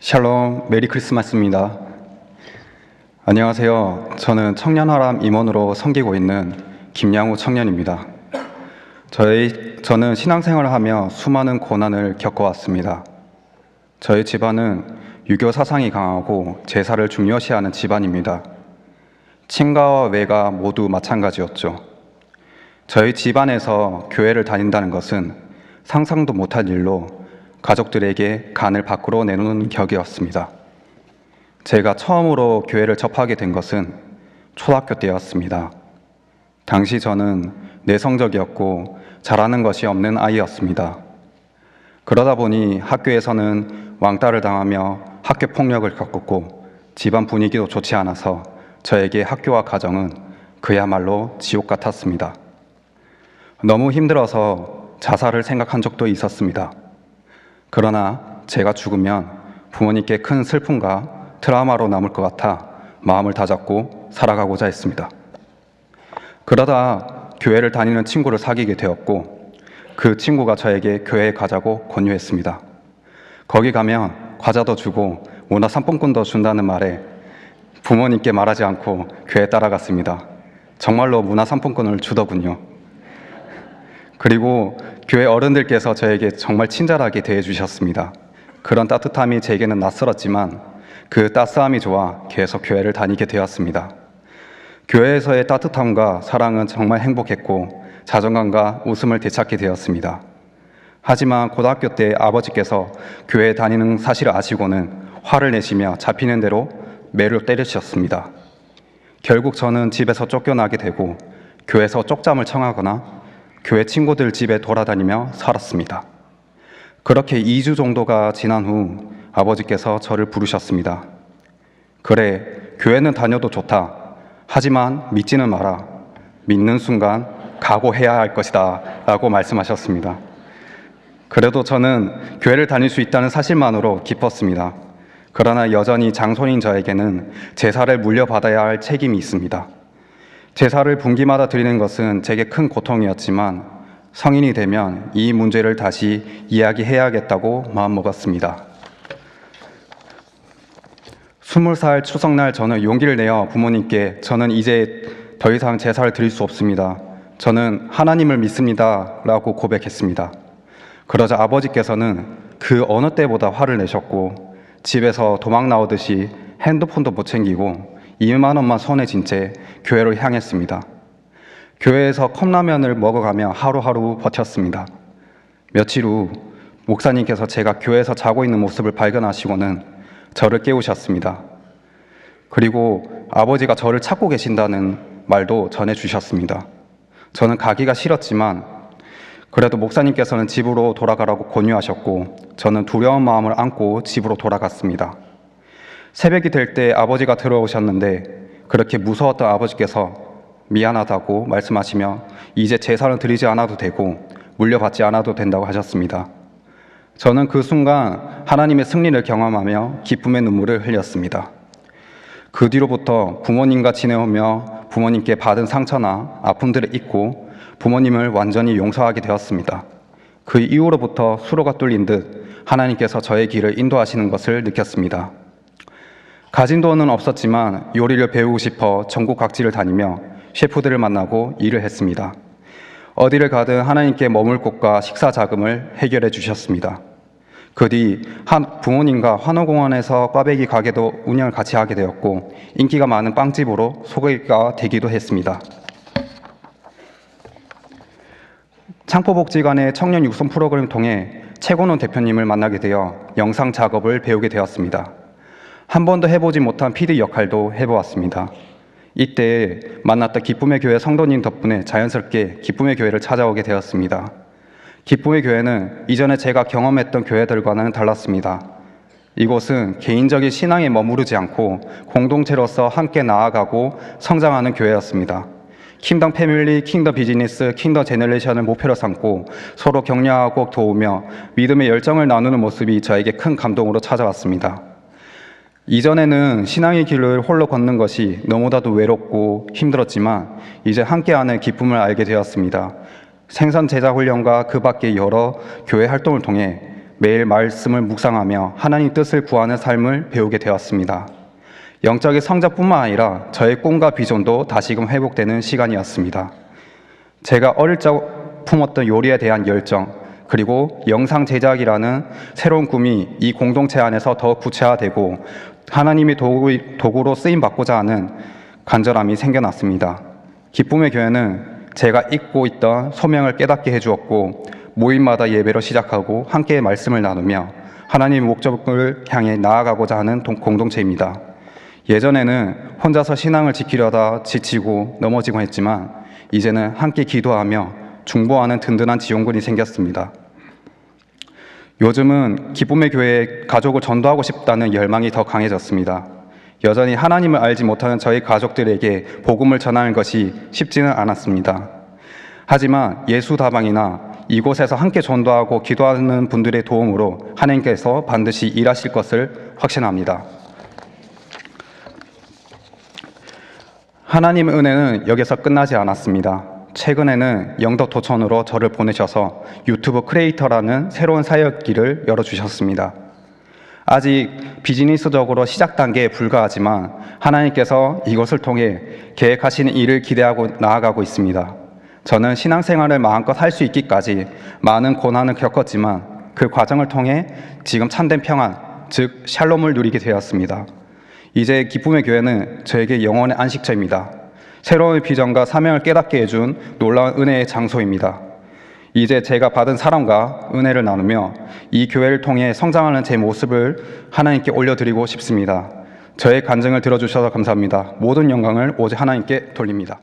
샬롬, 메리 크리스마스입니다. 안녕하세요. 저는 청년화람 임원으로 섬기고 있는 김양우 청년입니다. 저는 신앙생활을 하며 수많은 고난을 겪어왔습니다. 저희 집안은 유교 사상이 강하고 제사를 중요시하는 집안입니다. 친가와 외가 모두 마찬가지였죠. 저희 집안에서 교회를 다닌다는 것은 상상도 못할 일로 가족들에게 간을 밖으로 내놓는 격이었습니다. 제가 처음으로 교회를 접하게 된 것은 초등학교 때였습니다. 당시 저는 내성적이었고 잘하는 것이 없는 아이였습니다. 그러다 보니 학교에서는 왕따를 당하며 학교 폭력을 겪었고 집안 분위기도 좋지 않아서 저에게 학교와 가정은 그야말로 지옥 같았습니다. 너무 힘들어서 자살을 생각한 적도 있었습니다. 그러나 제가 죽으면 부모님께 큰 슬픔과 트라우마로 남을 것 같아 마음을 다잡고 살아가고자 했습니다. 그러다 교회를 다니는 친구를 사귀게 되었고 그 친구가 저에게 교회에 가자고 권유했습니다. 거기 가면 과자도 주고 문화상품권도 준다는 말에 부모님께 말하지 않고 교회에 따라갔습니다. 정말로 문화상품권을 주더군요. 그리고 교회 어른들께서 저에게 정말 친절하게 대해주셨습니다. 그런 따뜻함이 제게는 낯설었지만 그 따스함이 좋아 계속 교회를 다니게 되었습니다. 교회에서의 따뜻함과 사랑은 정말 행복했고 자존감과 웃음을 되찾게 되었습니다. 하지만 고등학교 때 아버지께서 교회에 다니는 사실을 아시고는 화를 내시며 잡히는 대로 매를 때리셨습니다. 결국 저는 집에서 쫓겨나게 되고 교회에서 쪽잠을 청하거나 교회 친구들 집에 돌아다니며 살았습니다. 그렇게 2주 정도가 지난 후 아버지께서 저를 부르셨습니다. 그래, 교회는 다녀도 좋다. 하지만 믿지는 마라. 믿는 순간 각오해야 할 것이다. 라고 말씀하셨습니다. 그래도 저는 교회를 다닐 수 있다는 사실만으로 기뻤습니다. 그러나 여전히 장손인 저에게는 제사를 물려받아야 할 책임이 있습니다. 제사를 분기마다 드리는 것은 제게 큰 고통이었지만 성인이 되면 이 문제를 다시 이야기해야겠다고 마음먹었습니다. 20살 추석날 저는 용기를 내어 부모님께 저는 이제 더 이상 제사를 드릴 수 없습니다. 저는 하나님을 믿습니다. 라고 고백했습니다. 그러자 아버지께서는 그 어느 때보다 화를 내셨고 집에서 도망 나오듯이 핸드폰도 못 챙기고 2만 원만 손에 쥔 채 교회로 향했습니다. 교회에서 컵라면을 먹어가며 하루하루 버텼습니다. 며칠 후 목사님께서 제가 교회에서 자고 있는 모습을 발견하시고는 저를 깨우셨습니다. 그리고 아버지가 저를 찾고 계신다는 말도 전해주셨습니다. 저는 가기가 싫었지만 그래도 목사님께서는 집으로 돌아가라고 권유하셨고 저는 두려운 마음을 안고 집으로 돌아갔습니다. 새벽이 될 때 아버지가 들어오셨는데 그렇게 무서웠던 아버지께서 미안하다고 말씀하시며 이제 제사를 드리지 않아도 되고 물려받지 않아도 된다고 하셨습니다. 저는 그 순간 하나님의 승리를 경험하며 기쁨의 눈물을 흘렸습니다. 그 뒤로부터 부모님과 지내오며 부모님께 받은 상처나 아픔들을 잊고 부모님을 완전히 용서하게 되었습니다. 그 이후로부터 수로가 뚫린 듯 하나님께서 저의 길을 인도하시는 것을 느꼈습니다. 가진 돈은 없었지만 요리를 배우고 싶어 전국 각지를 다니며 셰프들을 만나고 일을 했습니다. 어디를 가든 하나님께 머물 곳과 식사 자금을 해결해 주셨습니다. 그 뒤 부모님과 환호공원에서 꽈배기 가게도 운영을 같이 하게 되었고 인기가 많은 빵집으로 소개가 되기도 했습니다. 창포복지관의 청년 육성 프로그램을 통해 최건원 대표님을 만나게 되어 영상 작업을 배우게 되었습니다. 한 번도 해보지 못한 PD 역할도 해보았습니다. 이때 만났던 기쁨의 교회 성도님 덕분에 자연스럽게 기쁨의 교회를 찾아오게 되었습니다. 기쁨의 교회는 이전에 제가 경험했던 교회들과는 달랐습니다. 이곳은 개인적인 신앙에 머무르지 않고 공동체로서 함께 나아가고 성장하는 교회였습니다. 킹덤 패밀리, 킹덤 비즈니스, 킹덤 제너레이션을 목표로 삼고 서로 격려하고 도우며 믿음의 열정을 나누는 모습이 저에게 큰 감동으로 찾아왔습니다. 이전에는 신앙의 길을 홀로 걷는 것이 너무나도 외롭고 힘들었지만 이제 함께하는 기쁨을 알게 되었습니다. 생선 제자 훈련과 그 밖의 여러 교회 활동을 통해 매일 말씀을 묵상하며 하나님 뜻을 구하는 삶을 배우게 되었습니다. 영적인 성장뿐만 아니라 저의 꿈과 비전도 다시금 회복되는 시간이었습니다. 제가 어릴 적 품었던 요리에 대한 열정, 그리고 영상 제작이라는 새로운 꿈이 이 공동체 안에서 더 구체화되고 하나님의 도구로 쓰임받고자 하는 간절함이 생겨났습니다. 기쁨의 교회는 제가 잊고 있던 소명을 깨닫게 해주었고, 모임마다 예배로 시작하고 함께 말씀을 나누며 하나님의 목적을 향해 나아가고자 하는 공동체입니다. 예전에는 혼자서 신앙을 지키려다 지치고 넘어지곤 했지만 이제는 함께 기도하며 중보하는 든든한 지원군이 생겼습니다. 요즘은 기쁨의 교회에 가족을 전도하고 싶다는 열망이 더 강해졌습니다. 여전히 하나님을 알지 못하는 저희 가족들에게 복음을 전하는 것이 쉽지는 않았습니다. 하지만 예수다방이나 이곳에서 함께 전도하고 기도하는 분들의 도움으로 하나님께서 반드시 일하실 것을 확신합니다. 하나님의 은혜는 여기서 끝나지 않았습니다. 최근에는 영덕 도천으로 저를 보내셔서 유튜브 크리에이터라는 새로운 사역길을 열어주셨습니다. 아직 비즈니스적으로 시작 단계에 불과하지만 하나님께서 이것을 통해 계획하시는 일을 기대하고 나아가고 있습니다. 저는 신앙생활을 마음껏 할 수 있기까지 많은 고난을 겪었지만 그 과정을 통해 지금 참된 평안, 즉 샬롬을 누리게 되었습니다. 이제 기쁨의 교회는 저에게 영혼의 안식처입니다. 새로운 비전과 사명을 깨닫게 해준 놀라운 은혜의 장소입니다. 이제 제가 받은 사랑과 은혜를 나누며 이 교회를 통해 성장하는 제 모습을 하나님께 올려드리고 싶습니다. 저의 간증을 들어주셔서 감사합니다. 모든 영광을 오직 하나님께 돌립니다.